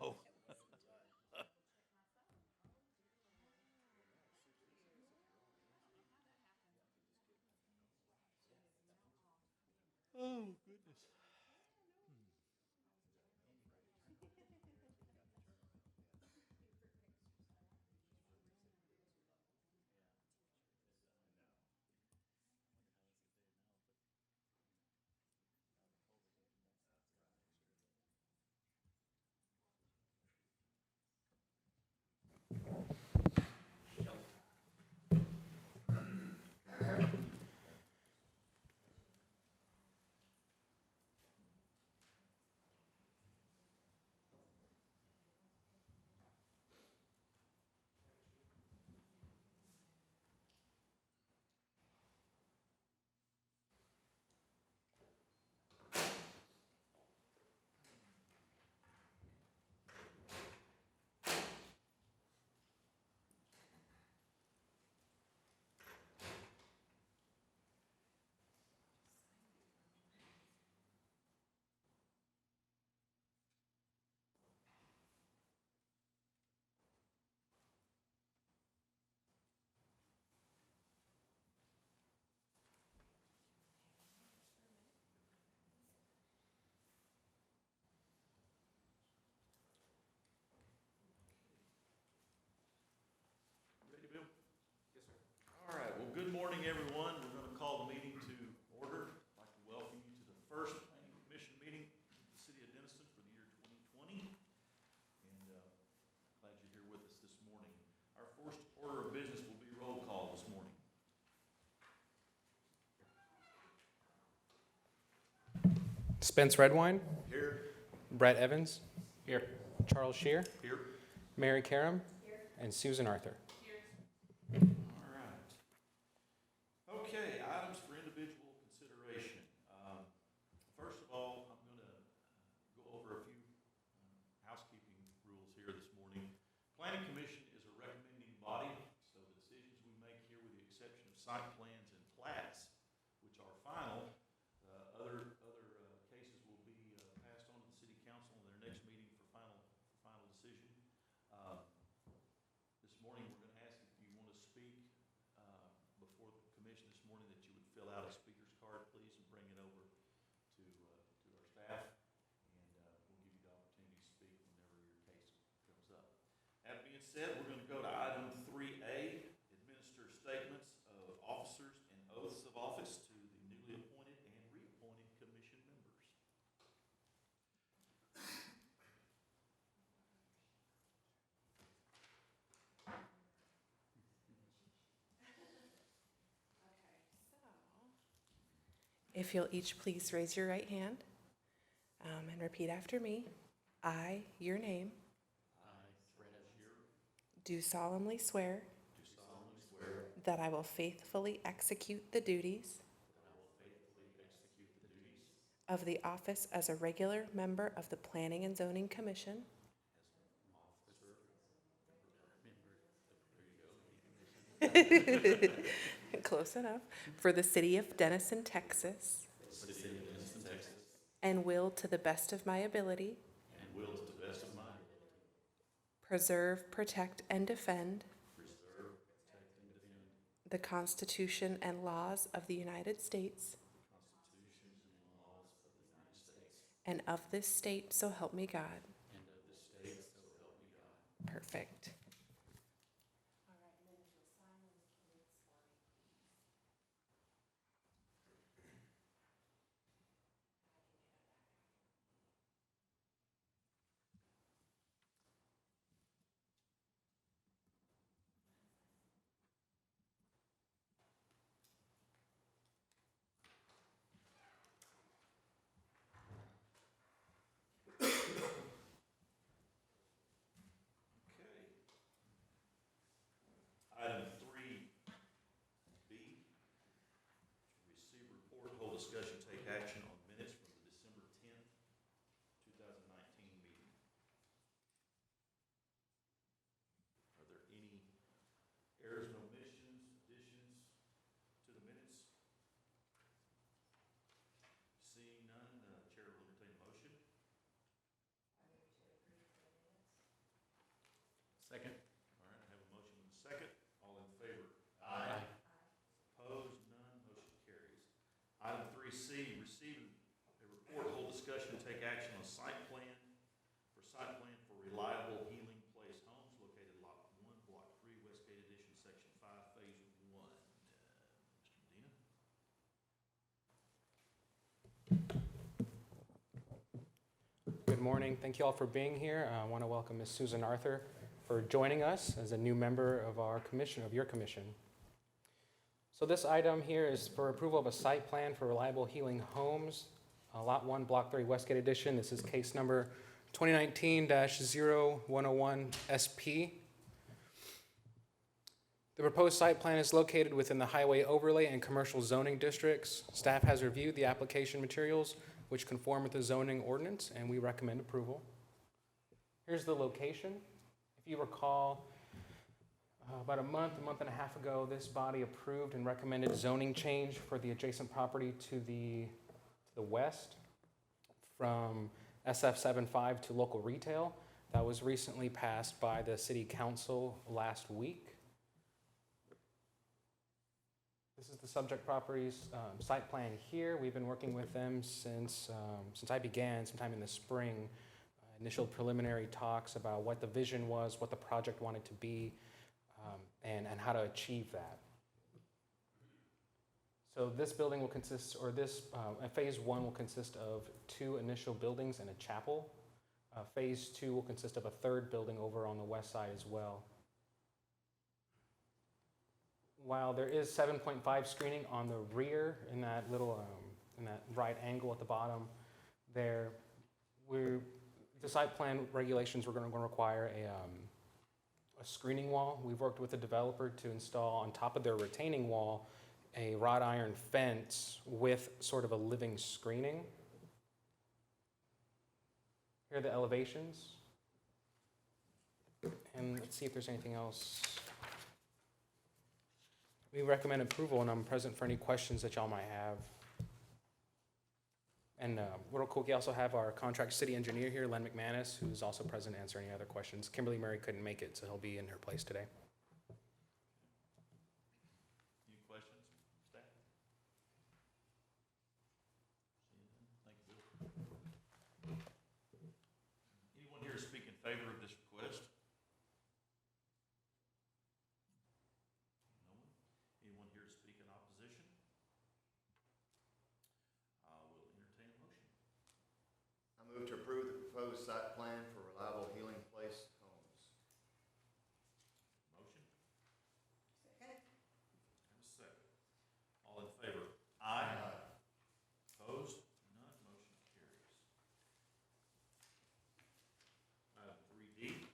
Oh. Oh, goodness. Ready, Bill? Yes, sir. All right, well, good morning, everyone. We're going to call the meeting to order. I'd like to welcome you to the first Planning Commission meeting in the city of Denison for the year 2020. And glad you're here with us this morning. Our first order of business will be roll call this morning. Spence Redwine, Here. Brett Evans, Here. Charles Shear, Here. Mary Karam, and Susan Arthur. All right. Okay, items for individual consideration. First of all, I'm going to go over a few housekeeping rules here this morning. Planning Commission is a recommending body, so the decisions we make here, with the exception of site plans and plats, which are final, other cases will be passed on to the City Council in their next meeting for final decision. This morning, we're going to ask if you want to speak before the commission this morning, that you would fill out a speaker's card, please, and bring it over to our staff, and we'll give you the opportunity to speak whenever your case comes up. That being said, we're going to go to item 3A, administer statements of officers and oaths of office to the newly appointed and reappointed commission members. If you'll each please raise your right hand and repeat after me. I, your name, I, Brett Shear, do solemnly swear do solemnly swear that I will faithfully execute the duties that I will faithfully execute the duties of the office as a regular member of the Planning and Zoning Commission as an officer, member, there you go, close enough, for the city of Denison, Texas, for the city of Denison, Texas, and will, to the best of my ability, and will to the best of my ability preserve, protect, and defend preserve, protect, and defend the Constitution and laws of the United States the Constitution and laws of the United States and of this state, so help me God. and of the state, so help me God. Perfect. site plan for Reliable Healing Place Homes located Lot 1, Block 3, Westgate Edition, Section 5, Phase 1. Mr. Medina? Good morning. Thank you all for being here. I want to welcome Ms. Susan Arthur for joining us as a new member of our commission, of your commission. So this item here is for approval of a site plan for Reliable Healing Homes, Lot 1, Block 3, Westgate Edition. This is case number 2019-0101 SP. The proposed site plan is located within the highway overlay and commercial zoning districts. Staff has reviewed the application materials, which conform with the zoning ordinance, and we recommend approval. Here's the location. If you recall, about a month and a half ago, this body approved and recommended zoning change for the adjacent property to the west from SF75 to local retail. That was recently passed by the city council last week. This is the subject property's site plan here. We've been working with them since I began, sometime in the spring. Initial preliminary talks about what the vision was, what the project wanted to be, and how to achieve that. So this building will consist, or this phase 1 will consist of 2 initial buildings and a chapel. Phase 2 will consist of a 3rd building over on the west side as well. While there is 7.5 screening on the rear in that little, in that right angle at the bottom there, the site plan regulations we're going to require a screening wall. We've worked with the developer to install on top of their retaining wall a wrought iron fence with sort of a living screening. Here are the elevations. And let's see if there's anything else. We recommend approval, and I'm present for any questions that y'all might have. And real quick, we also have our contract city engineer here, Len McManus, who's also present to answer any other questions. Kimberly Murray couldn't make it, so he'll be in her place today. Any questions, staff? Thank you, Bill. Anyone here to speak in favor of this request? No one? Anyone here to speak in opposition? I will entertain a motion. I move to approve the proposed site plan for Reliable Healing Place Homes. Motion? Second. Have a second. All in favor? Aye. Opposed? None. Motion carries. Item 3D.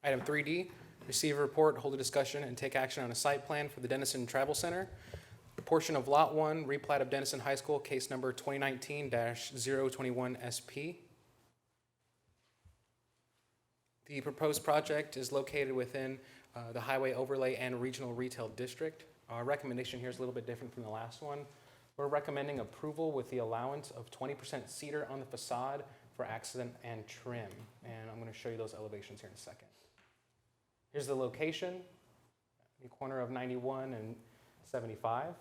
Item 3D, receive a report, hold a discussion, and take action on a site plan for the Denison Travel Center. A portion of Lot 1, replat of Denison High School, case number 2019-021 SP. The proposed project is located within the highway overlay and regional retail district. Our recommendation here is a little bit different from the last one. We're recommending approval with the allowance of 20% cedar on the facade for accident and trim. And I'm going to show you those elevations here in a second. Here's the location, the corner of 91 and 75.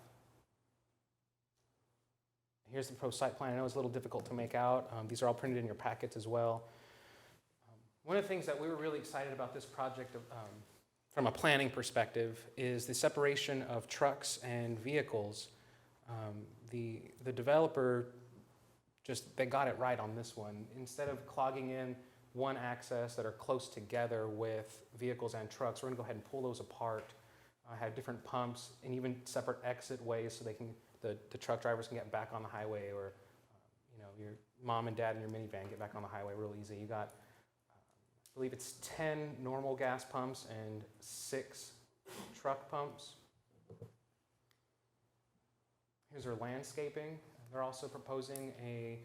Here's the proposed site plan. I know it's a little difficult to make out. These are all printed in your packets as well. One of the things that we were really excited about this project from a planning perspective is the separation of trucks and vehicles. The developer they got it right on this one. Instead of clogging in one access that are close together with vehicles and trucks, we're gonna go ahead and pull those apart, have different pumps and even separate exit ways so the truck drivers can get back on the highway, or your mom and dad in your minivan get back on the highway real easy. You got, I believe it's 10 normal gas pumps and 6 truck pumps. Here's our landscaping. They're also proposing a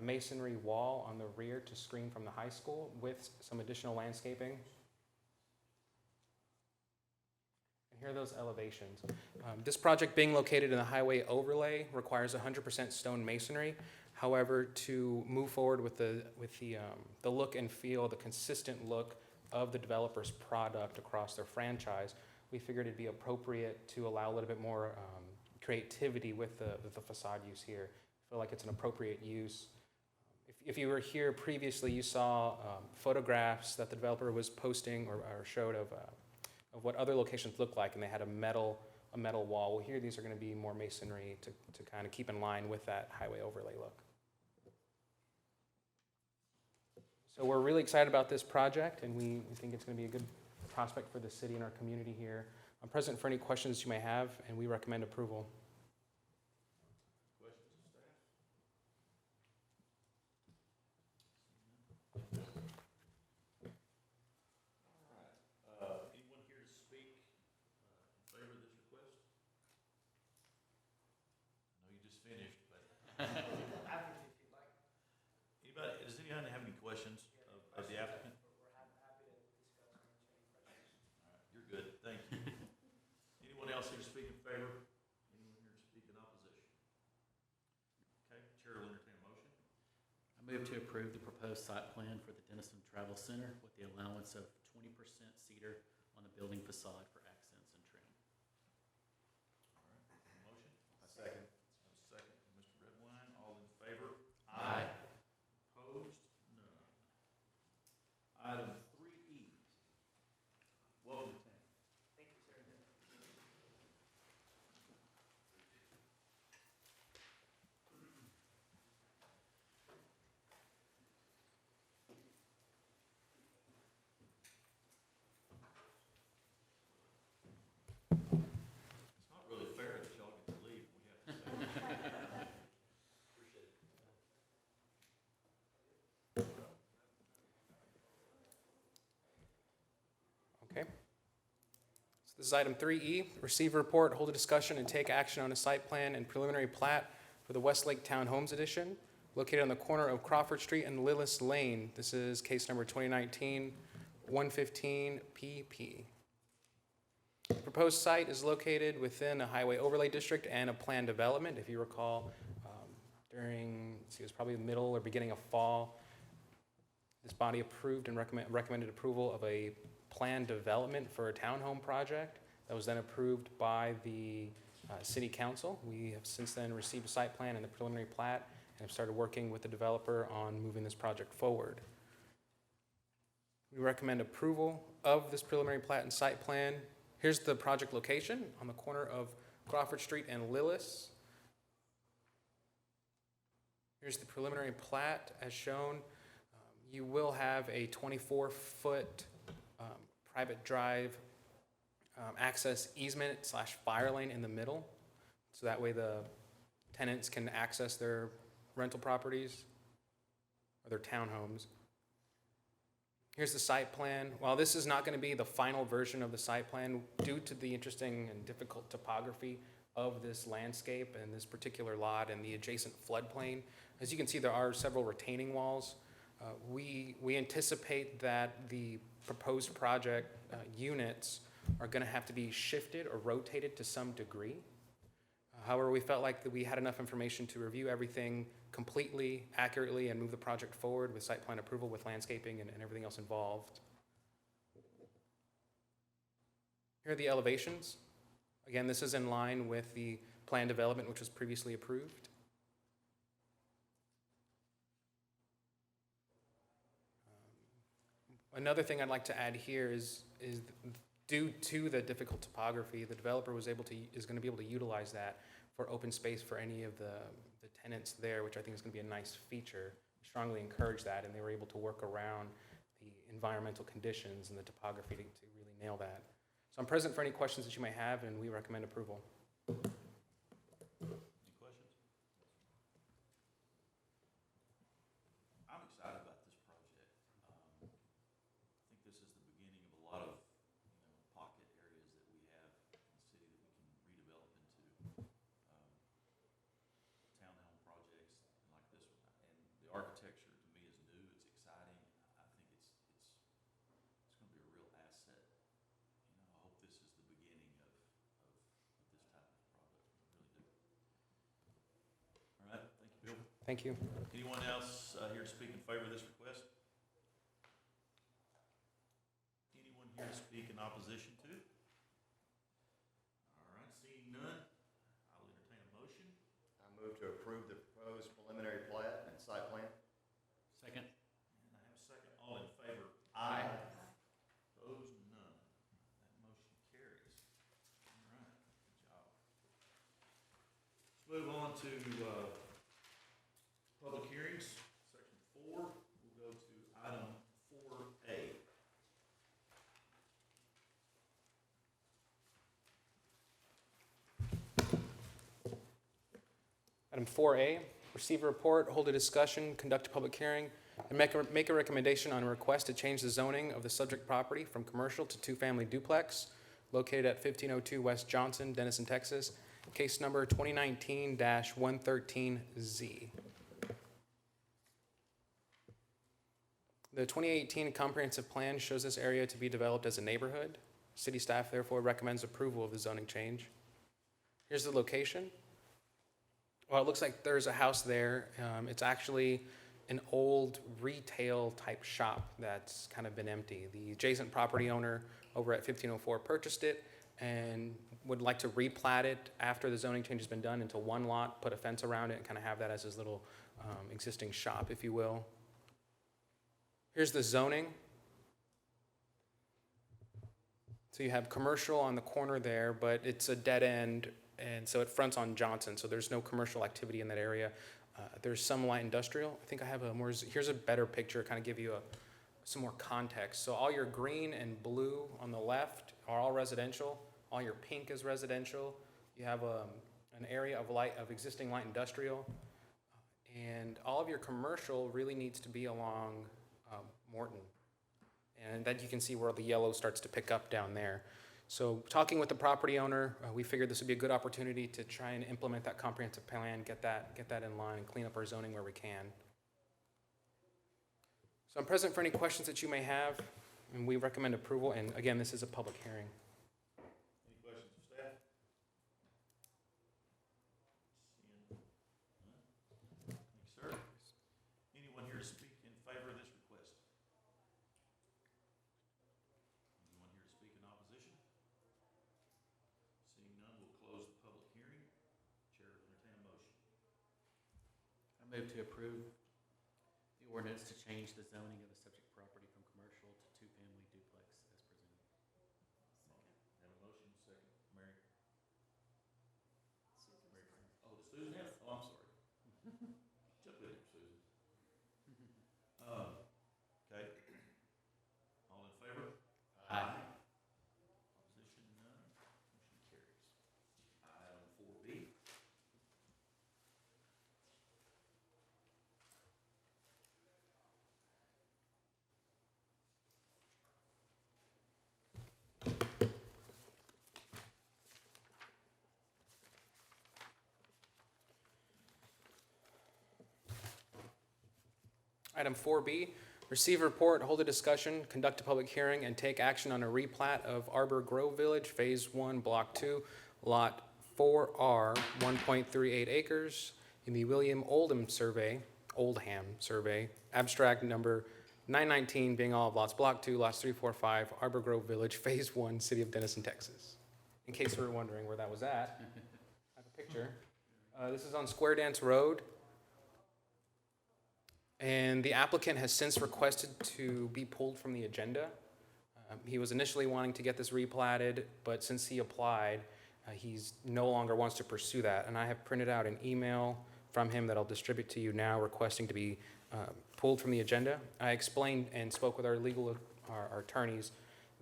masonry wall on the rear to screen from the high school with some additional landscaping. And here are those elevations. This project being located in the highway overlay requires 100% stone masonry. However, to move forward with the look and feel, the consistent look of the developer's product across their franchise, we figured it'd be appropriate to allow a little bit more creativity with the facade use here. I feel like it's an appropriate use. If you were here previously, you saw photographs that the developer was posting or showed of what other locations look like, and they had a metal wall. Well, here these are going to be more masonry to kind of keep in line with that highway overlay look. So we're really excited about this project, and we think it's going to be a good prospect for the city and our community here. I'm present for any questions you may have, and we recommend approval. Questions of staff? All right. Anyone here to speak in favor of this request? I know you just finished, but. Anybody, does anyone have any questions of the applicant? We're happy to discuss or answer any questions. All right, you're good, thank you. Anyone else here to speak in favor? Anyone here to speak in opposition? Okay, Chair will entertain a motion. I move to approve the proposed site plan for the Denison Travel Center with the allowance of 20% cedar on the building facade for accents and trim. All right, a motion? I second. A second, Mr. Redwine, all in favor? Aye. Opposed? None. Item 3E. Welcome to town. Thank you, sir. It's not really fair that y'all get to leave. We have to stay. Appreciate it. Okay. So this is item 3E, receive a report, hold a discussion, and take action on a site plan and preliminary plat for the Westlake Townhomes Edition, located on the corner of Crawford Street and Lillis Lane. This is case number 2019-115 PP. The proposed site is located within a highway overlay district and a planned development. If you recall, during, let's see, it was probably the middle or beginning of fall, this body approved and recommended approval of a planned development for a townhome project that was then approved by the city council. We have since then received a site plan and the preliminary plat and have started working with the developer on moving this project forward. We recommend approval of this preliminary plat and site plan. Here's the project location on the corner of Crawford Street and Lillis. Here's the preliminary plat as shown. You will have a 24-foot private drive access easement / fire lane in the middle. So that way the tenants can access their rental properties or their townhomes. Here's the site plan. While this is not going to be the final version of the site plan, due to the interesting and difficult topography of this landscape and this particular lot and the adjacent floodplain, as you can see, there are several retaining walls. We anticipate that the proposed project units are going to have to be shifted or rotated to some degree. However, we felt like that we had enough information to review everything completely, accurately, and move the project forward with site plan approval, with landscaping and everything else involved. Here are the elevations. Again, this is in line with the plan development, which was previously approved. Another thing I'd like to add here is due to the difficult topography, the developer is going to be able to utilize that for open space for any of the tenants there, which I think is going to be a nice feature. We strongly encourage that, and they were able to work around the environmental conditions and the topography to really nail that. So I'm present for any questions that you may have, and we recommend approval. Any questions? I'm excited about this project. I think this is the beginning of a lot of, pocket areas that we have in the city that we can redevelop into townhome projects like this one. And the architecture to me is new, it's exciting. I think it's going to be a real asset. I hope this is the beginning of this type of product. I really do. All right, thank you, Bill. Thank you. Anyone else here to speak in favor of this request? Anyone here to speak in opposition to? Second. And I have a second. All in favor? Aye. Opposed? None. That motion carries. All right, good job. Let's move on to public hearings, section 4. We'll go to item 4A. Item 4A, receive a report, hold a discussion, conduct a public hearing, and make a recommendation on a request to change the zoning of the subject property from commercial to two-family duplex located at 1502 West Johnson, Denison, Texas, case number 2019-113Z. The 2018 comprehensive plan shows this area to be developed as a neighborhood. City staff therefore recommends approval of the zoning change. Here's the location. Well, it looks like there's a house there. It's actually an old retail type shop that's kind of been empty. The adjacent property owner over at 1504 purchased it and would like to replat it after the zoning change has been done into one lot, put a fence around it, and kind of have that as his little existing shop, if you will. Here's the zoning. So you have commercial on the corner there, but it's a dead end, and so it fronts on Johnson, so there's no commercial activity in that area. There's some light industrial. I think I have here's a better picture, kind of give you some more context. So all your green and blue on the left are all residential. All your pink is residential. You have an area of existing light industrial. And all of your commercial really needs to be along Morton. And then you can see where the yellow starts to pick up down there. So talking with the property owner, we figured this would be a good opportunity to try and implement that comprehensive plan, get that in line, and clean up our zoning where we can. So I'm present for any questions that you may have, and we recommend approval. And again, this is a public hearing. Any questions of staff? Seeing none. Thank you, sir. Anyone here to speak in favor of this request? Anyone here to speak in opposition? Seeing none, we'll close the public hearing. Chair will entertain a motion. I move to approve the ordinance to change the zoning of the subject property from commercial to two-family duplex as presented. Have a motion, second. Mary? Mary. Oh, the Susan? Oh, I'm sorry. Jump in there, Susan. Okay. All in favor? Aye. Opposition, none. Motion carries. Item 4B. Item 4B, receive a report, hold a discussion, conduct a public hearing, and take action on a replat of Arbor Grove Village, Phase 1, Block 2, Lot 4R, 1.38 acres, in the William Oldham Survey, abstract number 919, being all of lots Block 2, lots 3, 4, 5, Arbor Grove Village, Phase 1, City of Denison, Texas. In case you were wondering where that was at, I have a picture. This is on Square Dance Road. And the applicant has since requested to be pulled from the agenda. He was initially wanting to get this replatted, but since he applied, he's no longer wants to pursue that. And I have printed out an email from him that I'll distribute to you now requesting to be pulled from the agenda. I explained and spoke with our attorneys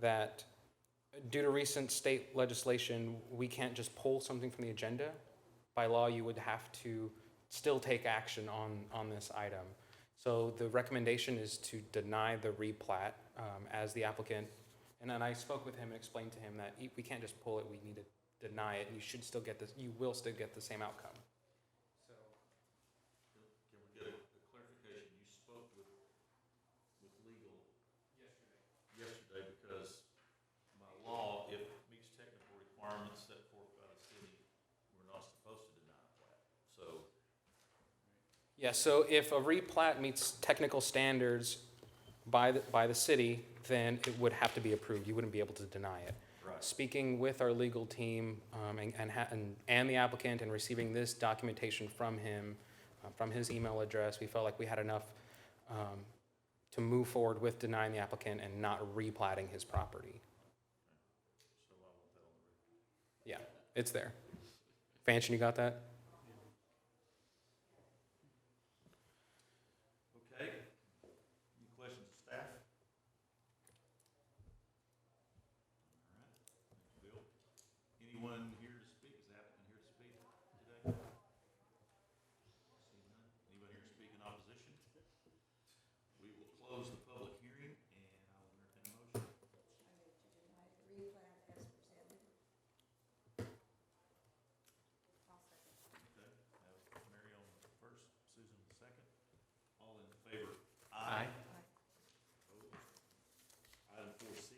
that due to recent state legislation, we can't just pull something from the agenda. By law, you would have to still take action on this item. So the recommendation is to deny the replat as the applicant. And then I spoke with him and explained to him that we can't just pull it, we need to deny it. You should still get this, you will still get the same outcome. So Can we get a clarification? You spoke with legal yesterday because by law, if it meets technical requirements set forth by the city, we're not supposed to deny a plat. So yeah, so if a replat meets technical standards by the city, then it would have to be approved. You wouldn't be able to deny it. right. Speaking with our legal team and the applicant and receiving this documentation from him, from his email address, we felt like we had enough to move forward with denying the applicant and not replatting his property. So I won't tell them. Yeah, it's there. Fanchon, you got that? Okay. Any questions of staff? All right. Thank you, Bill. Anyone here to speak? Is the applicant here to speak today? See none. Anyone here to speak in opposition? We will close the public hearing and I will entertain a motion. Okay. Have Mary on the first, Susan on the second. All in favor? Aye. Opposed? Item 4C.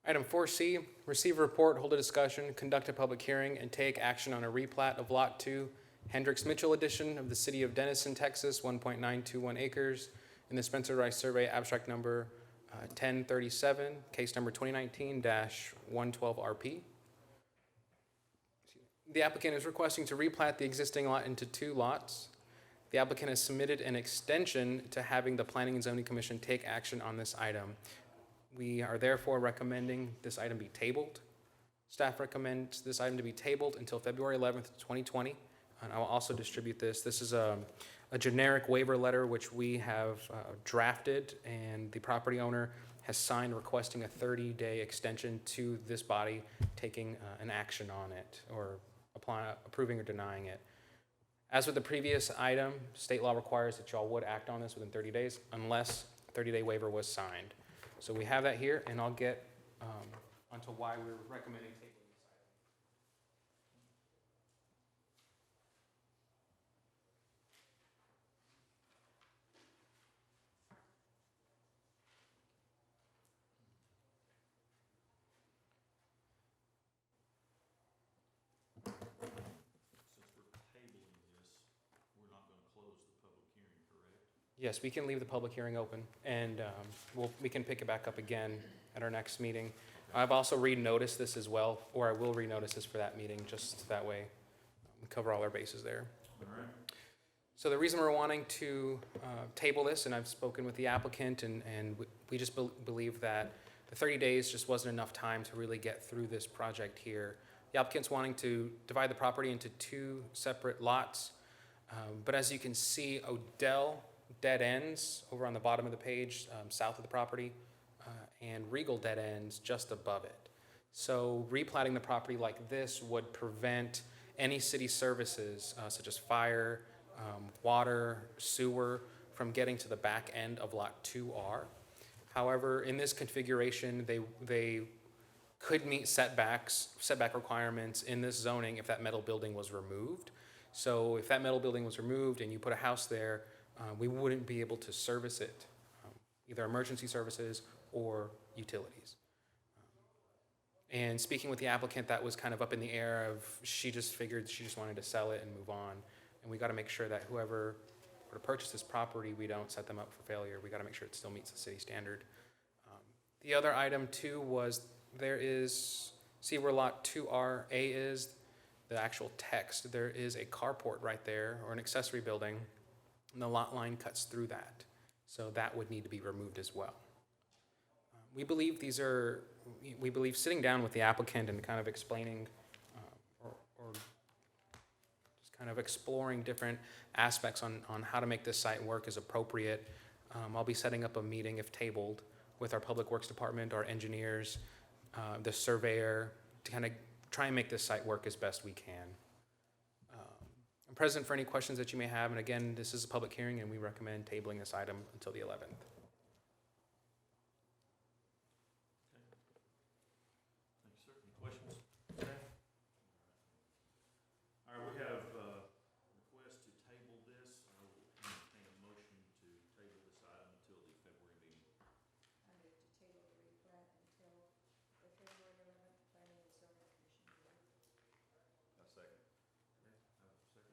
Item 4C, receive a report, hold a discussion, conduct a public hearing, and take action on a replat of Lot 2, Hendricks Mitchell Edition of the City of Denison, Texas, 1.921 acres, in the Spencer Rice Survey, abstract number 1037, case number 2019-112RP. The applicant is requesting to replat the existing lot into 2 lots. The applicant has submitted an extension to having the Planning and Zoning Commission take action on this item. We are therefore recommending this item be tabled. Staff recommends this item to be tabled until February 11th, 2020. And I will also distribute this. This is a generic waiver letter which we have drafted, and the property owner has signed requesting a 30-day extension to this body, taking an action on it, or approving or denying it. As with the previous item, state law requires that y'all would act on this within 30 days unless a 30-day waiver was signed. So we have that here, and I'll get onto why we're recommending tabling this item. Since we're tabling this, we're not going to close the public hearing, correct? Yes, we can leave the public hearing open, and we can pick it back up again at our next meeting. I've also re-noticed this as well, or I will re-notice this for that meeting, just that way we cover all our bases there. All right. So the reason we're wanting to table this, and I've spoken with the applicant, and we just believe that the 30 days just wasn't enough time to really get through this project here. The applicant's wanting to divide the property into 2 separate lots, but as you can see, Odell dead ends over on the bottom of the page, south of the property, and Regal dead ends just above it. So replatting the property like this would prevent any city services, such as fire, water, sewer, from getting to the back end of Lot 2R. However, in this configuration, they could meet setback requirements in this zoning if that metal building was removed. So if that metal building was removed and you put a house there, we wouldn't be able to service it, either emergency services or utilities. And speaking with the applicant, that was kind of up in the air of she just wanted to sell it and move on. And we got to make sure that whoever were to purchase this property, we don't set them up for failure. We got to make sure it still meets the city standard. The other item too was see where Lot 2RA is, the actual text. There is a carport right there, or an accessory building, and the lot line cuts through that. So that would need to be removed as well. We believe sitting down with the applicant and kind of explaining or just kind of exploring different aspects on how to make this site work is appropriate. I'll be setting up a meeting, if tabled, with our Public Works Department, our engineers, the surveyor, to kind of try and make this site work as best we can. I'm present for any questions that you may have, and again, this is a public hearing, and we recommend tabling this item until the 11th. Thank you, sir. Any questions? All right, we have a request to table this. I will entertain a motion to table this item until the February meeting. I move to table the replat until the February 11th Planning and Zoning Commission meeting. A second. Okay, I have a second.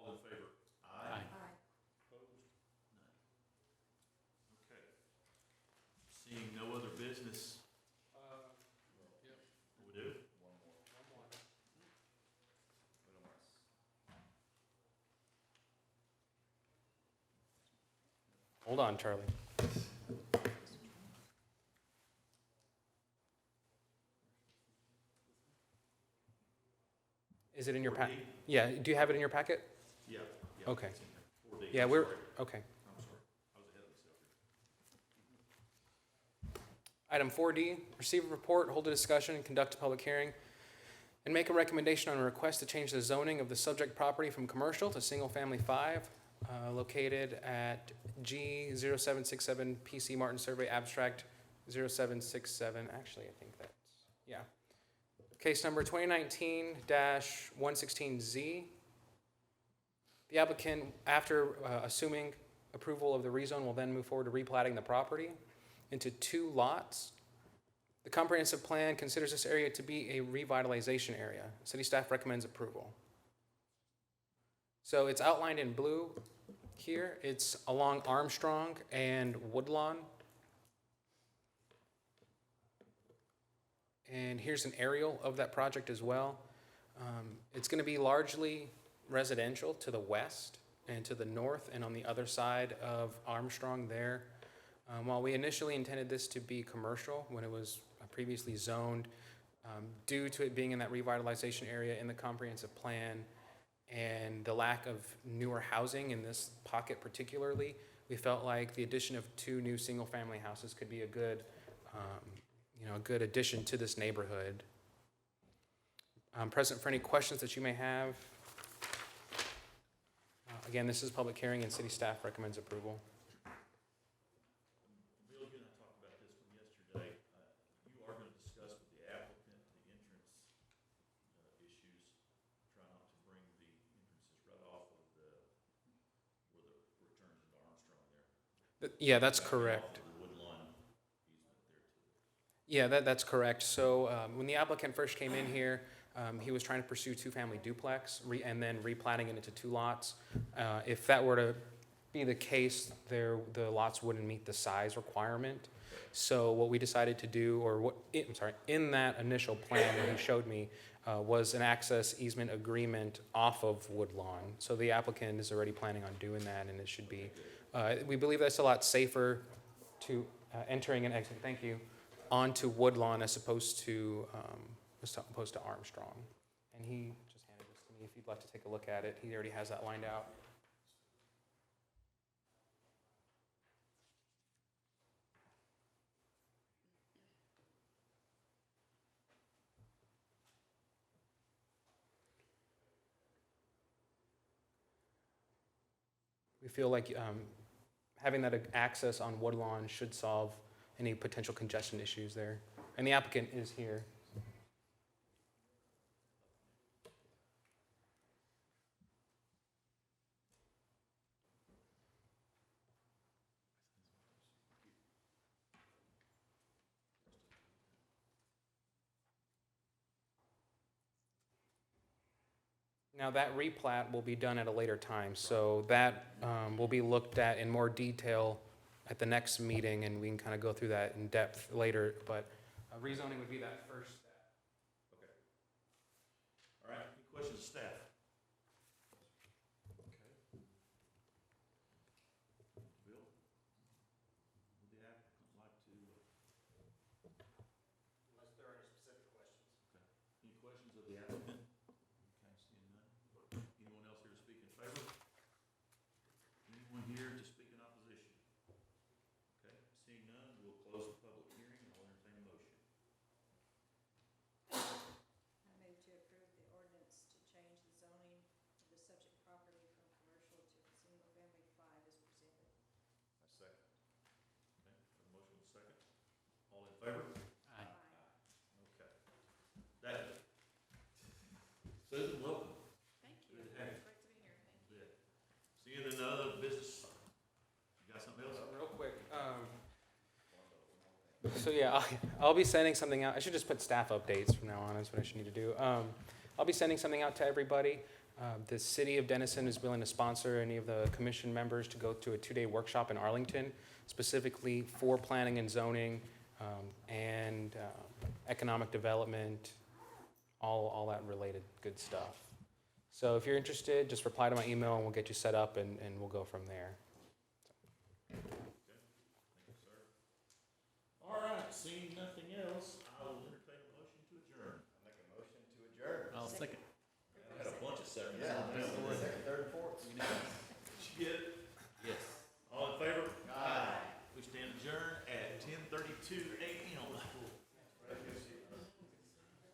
All in favor? Aye. Aye. Opposed? None. Hold on, Charlie. Is it in your 4D? packet? Yeah, do you have it in your packet? Yeah. Okay. It's in there. 4D. Yeah, I'm we're, sorry. okay. I'm sorry. I was ahead of myself here. Item 4D, receive a report, hold a discussion, conduct a public hearing, and make a recommendation on a request to change the zoning of the subject property from commercial to single-family 5, located at G0767 PC Martin Survey Abstract 0767. Actually, I think that's, yeah. Case number 2019-116Z. The applicant, after assuming approval of the rezone, will then move forward to replatting the property into 2 lots. The comprehensive plan considers this area to be a revitalization area. City staff recommends approval. So it's outlined in blue here. It's along Armstrong and Woodlawn. And here's an aerial of that project as well. It's going to be largely residential to the west and to the north and on the other side of Armstrong there. While we initially intended this to be commercial when it was previously zoned, due to it being in that revitalization area in the comprehensive plan and the lack of newer housing in this pocket particularly, we felt like the addition of 2 new single-family houses could be a good, a good addition to this neighborhood. I'm present for any questions that you may have. Again, this is a public hearing and city staff recommends approval. Bill, you and I talked about this from yesterday. You are going to discuss with the applicant the entrance issues. Try not to bring the entrances right off of where it turns into Armstrong there. Yeah, that's Back correct. off of the Woodlawn easement there too. Yeah, that's correct. So when the applicant first came in here, he was trying to pursue 2-family duplex and then replatting it into 2 lots. If that were to be the case, the lots wouldn't meet the size requirement. So what we decided to do, in that initial plan that he showed me, was an access easement agreement off of Woodlawn. So the applicant is already planning on doing that, and it should be. We believe that's a lot safer to entering and exiting. Thank you. Onto Woodlawn as opposed to Armstrong. And he just handed this to me. If you'd like to take a look at it, he already has that lined out. We feel like having that access on Woodlawn should solve any potential congestion issues there. And the applicant is here. Now that replat will be done at a later time, so that will be looked at in more detail at the next meeting, and we can kind of go through that in depth later, but rezoning would be that first step. Okay. All right, any questions of staff? Okay. Bill? Would the applicant like to? Unless there are any specific questions. Okay. Any questions of the applicant? Okay, seeing none. Anyone else here to speak in favor? Anyone here to speak in opposition? Okay, seeing none, we'll close the public hearing and I'll entertain a motion. I move to approve the ordinance to change the zoning of the subject property from commercial to single-family 5 as presented. I second. Okay, have a motion and a second. All in favor? Aye. Okay. That, Susan, welcome. Thank you. Good to have you. It's great to be here. Thank you. Good. Seeing in other business, you got something else? Real quick. So yeah, I'll be sending something out. I should just put staff updates from now on. That's what I should need to do. I'll be sending something out to everybody. The city of Denison is willing to sponsor any of the commission members to go to a 2-day workshop in Arlington, specifically for planning and zoning and economic development, all that related good stuff. So if you're interested, just reply to my email and we'll get you set up and we'll go from there. Okay, thank you, sir. All right, seeing nothing else, I will entertain a motion to adjourn. I make a motion to adjourn. I'll second. I had a bunch of seconds. Yeah, second, third, and fourth. Did you get it?